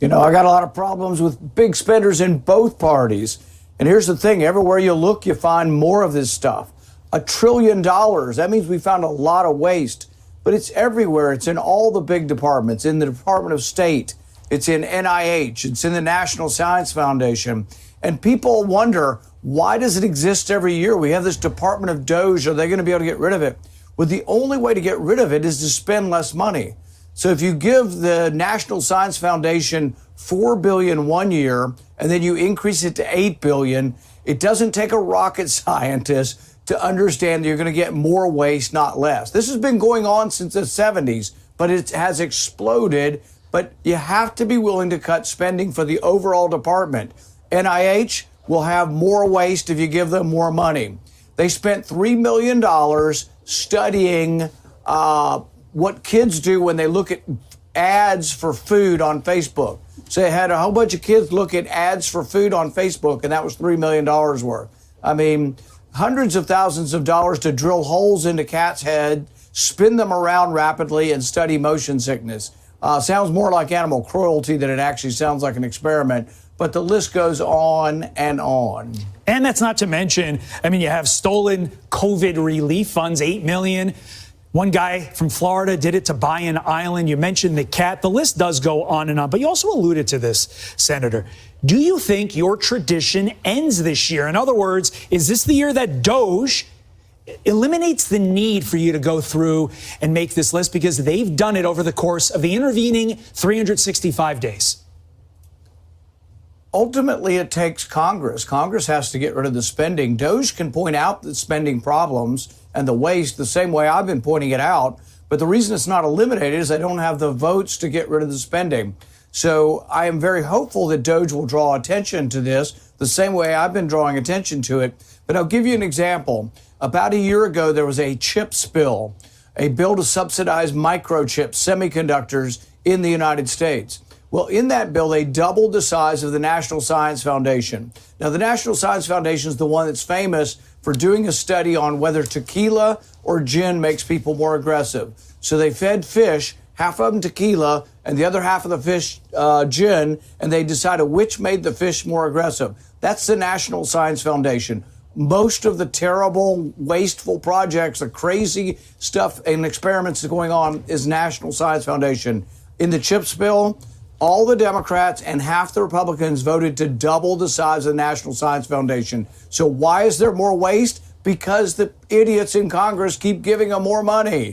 You know, I got a lot of problems with big spenders in both parties. And here's the thing, everywhere you look, you find more of this stuff. $1 trillion. That means we found a lot of waste, but it's everywhere. It's in all the big departments, in the Department of State. It's in NIH. It's in the National Science Foundation. And people wonder, why does it exist every year? We have this Department of DOGE. Are they going to be able to get rid of it? Well, the only way to get rid of it is to spend less money. So if you give the National Science Foundation $4 billion one year and then you increase it to $8 billion, it doesn't take a rocket scientist to understand that you're going to get more waste, not less. This has been going on since the 70s, but it has exploded. But you have to be willing to cut spending for the overall department. NIH will have more waste if you give them more money. They spent $3 million studying what kids do when they look at ads for food on Facebook. So they had a whole bunch of kids look at ads for food on Facebook, and that was $3 million worth. I mean, hundreds of thousands of dollars to drill holes into cats' head, spin them around rapidly, and study motion sickness. Sounds more like animal cruelty than it actually sounds like an experiment, but the list goes on and on. And that's not to mention, I mean, you have stolen COVID relief funds, $8 million. One guy from Florida did it to buy an island. You mentioned the cat. The list does go on and on. But you also alluded to this, Senator. Do you think your tradition ends this year? In other words, is this the year that DOGE eliminates the need for you to go through and make this list because they've done it over the course of the intervening 365 days? Ultimately, it takes Congress. Congress has to get rid of the spending. DOGE can point out the spending problems and the waste the same way I've been pointing it out. But the reason it's not eliminated is they don't have the votes to get rid of the spending. So I am very hopeful that DOGE will draw attention to this the same way I've been drawing attention to it. But I'll give you an example. About a year ago, there was a CHIPS bill, a bill to subsidize microchips, semiconductors in the United States. Well, in that bill, they doubled the size of the National Science Foundation. Now, the National Science Foundation is the one that's famous for doing a study on whether tequila or gin makes people more aggressive. So they fed fish, half of them tequila and the other half of the fish gin, and they decided which made the fish more aggressive. That's the National Science Foundation. Most of the terrible, wasteful projects, the crazy stuff and experiments that's going on is National Science Foundation. In the CHIPS bill, all the Democrats and half the Republicans voted to double the size of the National Science Foundation. So why is there more waste? Because the idiots in Congress keep giving them more money.